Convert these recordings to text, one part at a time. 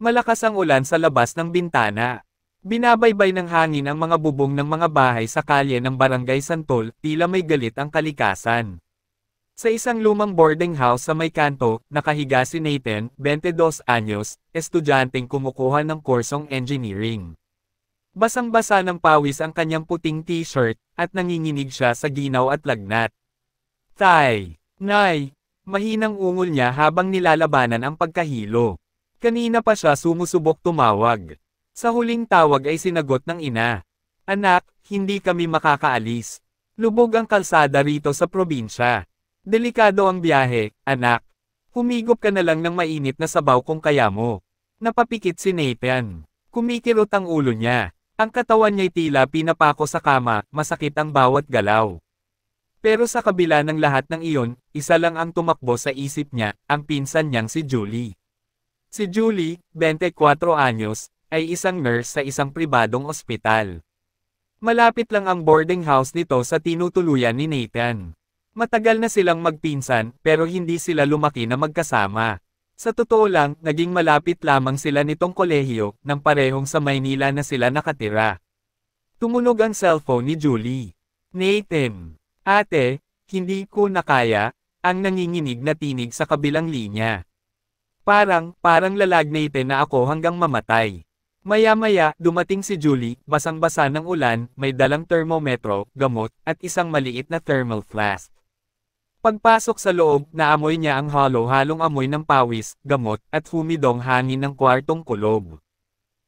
Malakas ang ulan sa labas ng bintana. Binabaybay ng hangin ang mga bubong ng mga bahay sa kalye ng Barangay Santol, tila may galit ang kalikasan. Sa isang lumang boarding house sa may kanto, nakahiga si Nathan, 22 anyos, estudyanteng kumukuha ng kursong engineering. Basang-basa ng pawis ang kanyang puting t-shirt, at nanginginig siya sa ginaw at lagnat. Tay! Nay! Mahinang ungol niya habang nilalabanan ang pagkahilo. Kanina pa siya sumusubok tumawag. Sa huling tawag ay sinagot ng ina. Anak, hindi kami makakaalis. Lubog ang kalsada rito sa probinsya. Delikado ang biyahe, anak. Humigop ka na lang ng mainit na sabaw kung kaya mo. Napapikit si Nathan. Kumikirot ang ulo niya. Ang katawan niya'y tila pinapako sa kama, masakit ang bawat galaw. Pero sa kabila ng lahat ng iyon, isa lang ang tumakbo sa isip niya, ang pinsan niyang si Julie. Si Julie, 24 anyos, ay isang nurse sa isang pribadong ospital. Malapit lang ang boarding house nito sa tinutuluyan ni Nathan. Matagal na silang magpinsan, pero hindi sila lumaki na magkasama. Sa totoo lang, naging malapit lamang sila nitong kolehiyo, nang parehong sa Maynila na sila nakatira. Tumunog ang cellphone ni Julie. Nathan. Ate, hindi ko na kaya, ang nanginginig na tinig sa kabilang linya. Parang lalag Nathan na ako hanggang mamatay. Maya-maya, dumating si Julie, basang-basa ng ulan, may dalang thermometro, gamot, at isang maliit na thermal flask. Pagpasok sa loob, naamoy niya ang halo-halong amoy ng pawis, gamot, at humidong hangin ng kwartong kulob.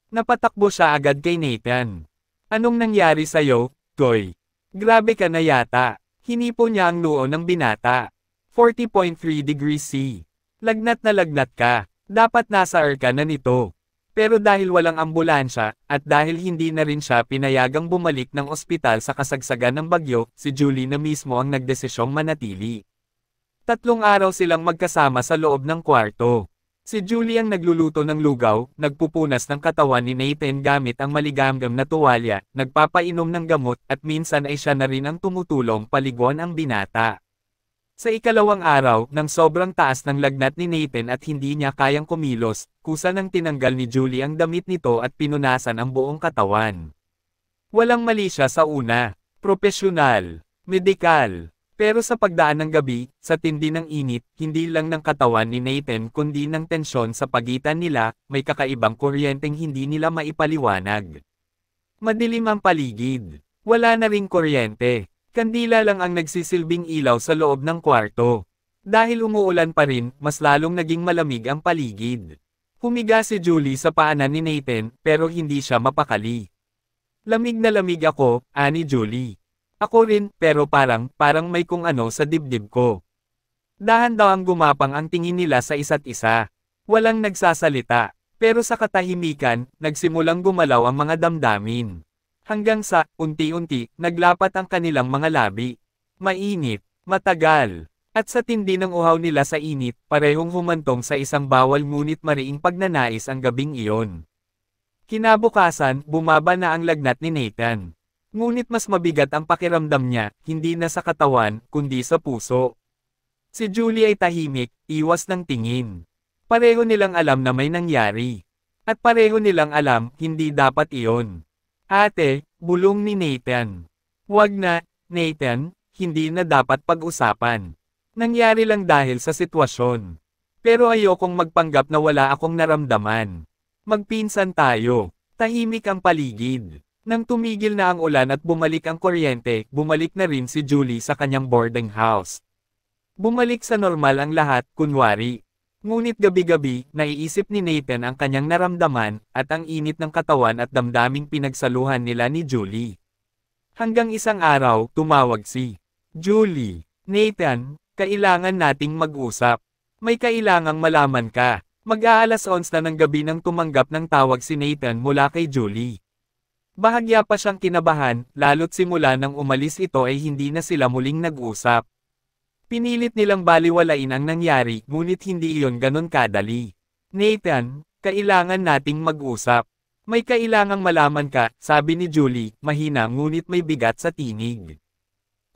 Napatakbo siya agad kay Nathan. Anong nangyari sa'yo, Goy? Grabe ka na yata. Hinipo niya ang noo ng binata. 40.3 degrees C. Lagnat na lagnat ka. Dapat nasa ER ka na nito. Pero dahil walang ambulansya, at dahil hindi na rin siya pinayagang bumalik ng ospital sa kasagsagan ng bagyo, si Julie na mismo ang nagdesisyong manatili. 3 araw silang magkasama sa loob ng kwarto. Si Julie ang nagluluto ng lugaw, nagpupunas ng katawan ni Nathan gamit ang maligamgam na tuwalya, nagpapainom ng gamot, at minsan ay siya na rin ang tumutulong paliguan ang binata. Sa ikalawang araw, nang sobrang taas ng lagnat ni Nathan at hindi niya kayang kumilos, kusa nang tinanggal ni Julie ang damit nito at pinunasan ang buong katawan. Walang mali siya sa una. Propesyonal. Medikal. Pero sa pagdaan ng gabi, sa tindi ng init, hindi lang ng katawan ni Nathan kundi ng tensyon sa pagitan nila, may kakaibang kuryenteng hindi nila maipaliwanag. Madilim ang paligid. Wala na ring kuryente. Kandila lang ang nagsisilbing ilaw sa loob ng kwarto. Dahil umuulan pa rin, mas lalong naging malamig ang paligid. Humiga si Julie sa paanan ni Nathan, pero hindi siya mapakali. Lamig na lamig ako, ani Julie. Ako rin, pero parang may kung ano sa dibdib ko. Dahan-dahang gumapang ang tingin nila sa isa't isa. Walang nagsasalita, pero sa katahimikan, nagsimulang gumalaw ang mga damdamin. Hanggang sa, unti-unti, naglapat ang kanilang mga labi. Mainit, matagal, at sa tindi ng uhaw nila sa init, parehong humantong sa isang bawal ngunit mariing pagnanais ang gabing iyon. Kinabukasan, bumaba na ang lagnat ni Nathan. Ngunit mas mabigat ang pakiramdam niya, hindi na sa katawan, kundi sa puso. Si Julie ay tahimik, iwas ng tingin. Pareho nilang alam na may nangyari. At pareho nilang alam, hindi dapat iyon. Ate, bulong ni Nathan. Wag na, Nathan, hindi na dapat pag-usapan. Nangyari lang dahil sa sitwasyon. Pero ayokong magpanggap na wala akong naramdaman. Magpinsan tayo. Tahimik ang paligid. Nang tumigil na ang ulan at bumalik ang kuryente, bumalik na rin si Julie sa kanyang boarding house. Bumalik sa normal ang lahat, kunwari. Ngunit gabi-gabi, naiisip ni Nathan ang kanyang naramdaman, at ang init ng katawan at damdaming pinagsaluhan nila ni Julie. Hanggang isang araw, tumawag si Julie. Nathan, kailangan nating mag-usap. May kailangang malaman ka. Mag-aalas 11 na ng gabi nang tumanggap ng tawag si Nathan mula kay Julie. Bahagya pa siyang kinabahan, lalo't simula nang umalis ito ay hindi na sila muling nag-usap. Pinilit nilang baliwalain ang nangyari, ngunit hindi iyon ganon kadali. Nathan, kailangan nating mag-usap. May kailangang malaman ka, sabi ni Julie, mahina ngunit may bigat sa tinig.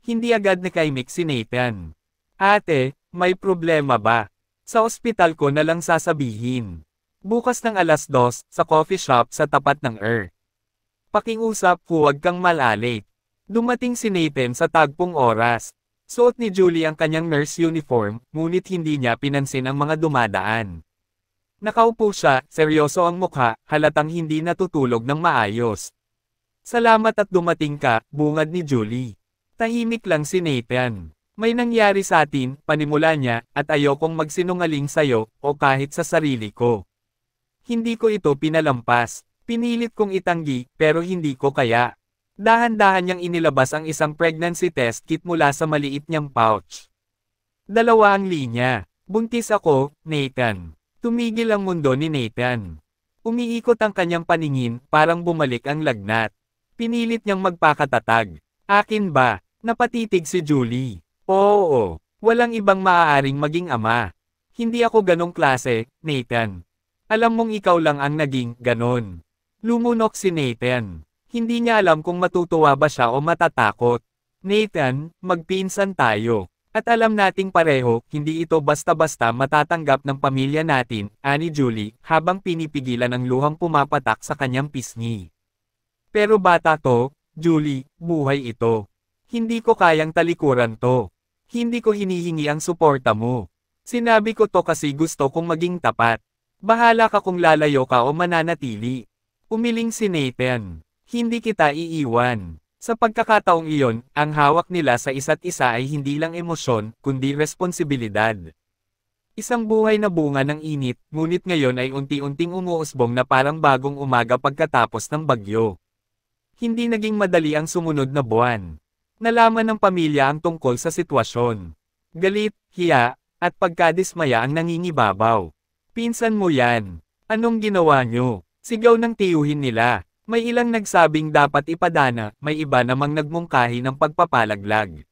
Hindi agad nakaimik si Nathan. Ate, may problema ba? Sa ospital ko na lang sasabihin. Bukas ng alas 2, sa coffee shop sa tapat ng Pakiusap, huwag kang malalit. Dumating si Nathan sa tagpong oras. Suot ni Julie ang kanyang nurse uniform, ngunit hindi niya pinansin ang mga dumadaan. Nakaupo siya, seryoso ang mukha, halatang hindi natutulog ng maayos. Salamat at dumating ka, bungad ni Julie. Tahimik lang si Nathan. May nangyari sa atin, panimula niya, at ayokong magsinungaling sa'yo, o kahit sa sarili ko. Hindi ko ito pinalampas. Pinilit kong itanggi, pero hindi ko kaya. Dahan-dahan niyang inilabas ang isang pregnancy test kit mula sa maliit niyang pouch. 2 ang linya. Buntis ako, Nathan. Tumigil ang mundo ni Nathan. Umiikot ang kanyang paningin, parang bumalik ang lagnat. Pinilit niyang magpakatatag. Akin ba? Napatitig si Julie. Oo, walang ibang maaaring maging ama. Hindi ako ganong klase, Nathan. Alam mong ikaw lang ang naging ganon. Lumunok si Nathan. Hindi niya alam kung matutuwa ba siya o matatakot. Nathan, magpinsan tayo. At alam nating pareho, hindi ito basta-basta matatanggap ng pamilya natin, ani Julie, habang pinipigilan ang luhang pumapatak sa kanyang pisngi. Pero bata to, Julie, buhay ito. Hindi ko kayang talikuran to. Hindi ko hinihingi ang suporta mo. Sinabi ko to kasi gusto kong maging tapat. Bahala ka kung lalayo ka o mananatili. Umiling si Nathan. Hindi kita iiwan. Sa pagkakataong iyon, ang hawak nila sa isa't isa ay hindi lang emosyon, kundi responsibilidad. Isang buhay na bunga ng init, ngunit ngayon ay unti-unting umuusbong na parang bagong umaga pagkatapos ng bagyo. Hindi naging madali ang sumunod na buwan. Nalaman ng pamilya ang tungkol sa sitwasyon. Galit, hiya, at pagkadismaya ang nangingibabaw. Pinsan mo yan. Anong ginawa nyo? Sigaw ng tiyuhin nila. May ilang nagsabing dapat ipadana, may iba namang nagmungkahi ng pagpapalaglag.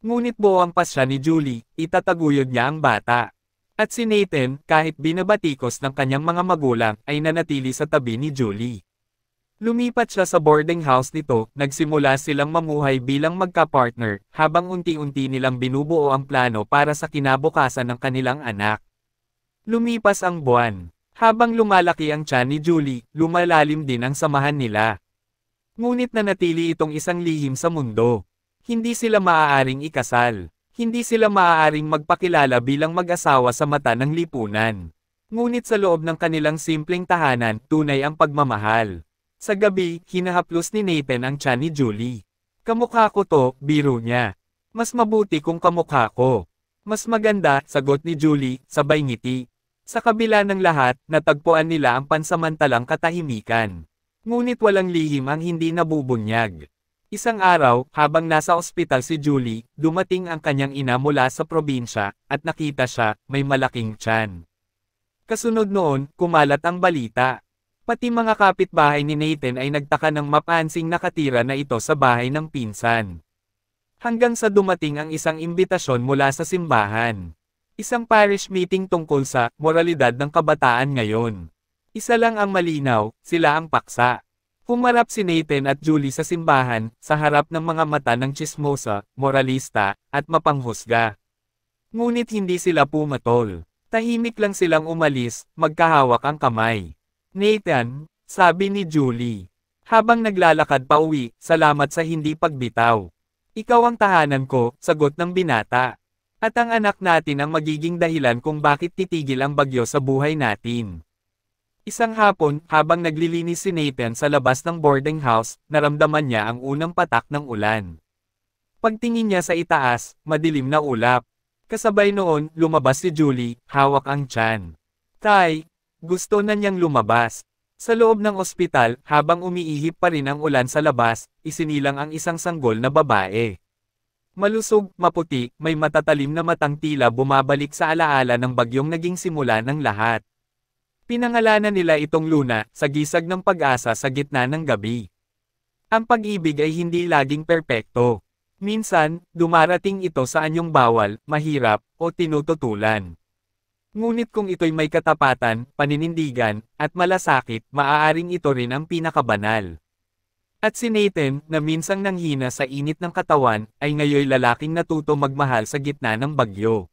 Ngunit buo ang pasya ni Julie, itataguyod niya ang bata. At si Nathan, kahit binabatikos ng kanyang mga magulang, ay nanatili sa tabi ni Julie. Lumipat siya sa boarding house nito, nagsimula silang mamuhay bilang magka-partner, habang unti-unti nilang binubuo ang plano para sa kinabukasan ng kanilang anak. Lumipas ang buwan. Habang lumalaki ang tiyan ni Julie, lumalalim din ang samahan nila. Ngunit nanatili itong isang lihim sa mundo. Hindi sila maaaring ikasal. Hindi sila maaaring magpakilala bilang mag-asawa sa mata ng lipunan. Ngunit sa loob ng kanilang simpleng tahanan, tunay ang pagmamahal. Sa gabi, hinahaplos ni Nathan ang tiyan ni Julie. Kamukha ko to, biro niya. Mas mabuti kung kamukha ko. Mas maganda, sagot ni Julie, sabay ngiti. Sa kabila ng lahat, natagpuan nila ang pansamantalang katahimikan. Ngunit walang lihim ang hindi nabubunyag. Isang araw, habang nasa ospital si Julie, dumating ang kanyang ina mula sa probinsya, at nakita siya, may malaking tiyan. Kasunod noon, kumalat ang balita. Pati mga kapitbahay ni Nathan ay nagtaka ng mapansing nakatira na ito sa bahay ng pinsan. Hanggang sa dumating ang isang imbitasyon mula sa simbahan. Isang parish meeting tungkol sa moralidad ng kabataan ngayon. Isa lang ang malinaw, sila ang paksa. Humarap si Nathan at Julie sa simbahan, sa harap ng mga mata ng tsismosa, moralista, at mapanghusga. Ngunit hindi sila pumatol. Tahimik lang silang umalis, magkahawak ang kamay. Nathan, sabi ni Julie. Habang naglalakad pa uwi, salamat sa hindi pagbitaw. Ikaw ang tahanan ko, sagot ng binata. At ang anak natin ang magiging dahilan kung bakit titigil ang bagyo sa buhay natin. Isang hapon, habang naglilinis si Nathan sa labas ng boarding house, naramdaman niya ang unang patak ng ulan. Pagtingin niya sa itaas, madilim na ulap. Kasabay noon, lumabas si Julie, hawak ang tiyan. Tay, gusto na niyang lumabas. Sa loob ng ospital, habang umiihip pa rin ang ulan sa labas, isinilang ang isang sanggol na babae. Malusog, maputi, may matatalim na matang tila bumabalik sa alaala ng bagyong naging simula ng lahat. Pinangalanan nila itong Luna, sa gisag ng pag-asa sa gitna ng gabi. Ang pag-ibig ay hindi laging perpekto. Minsan, dumarating ito sa anyong bawal, mahirap, o tinututulan. Ngunit kung ito'y may katapatan, paninindigan, at malasakit, maaaring ito rin ang pinakabanal. At si Nathan, na minsang nanghina sa init ng katawan, ay ngayoy lalaking natuto magmahal sa gitna ng bagyo.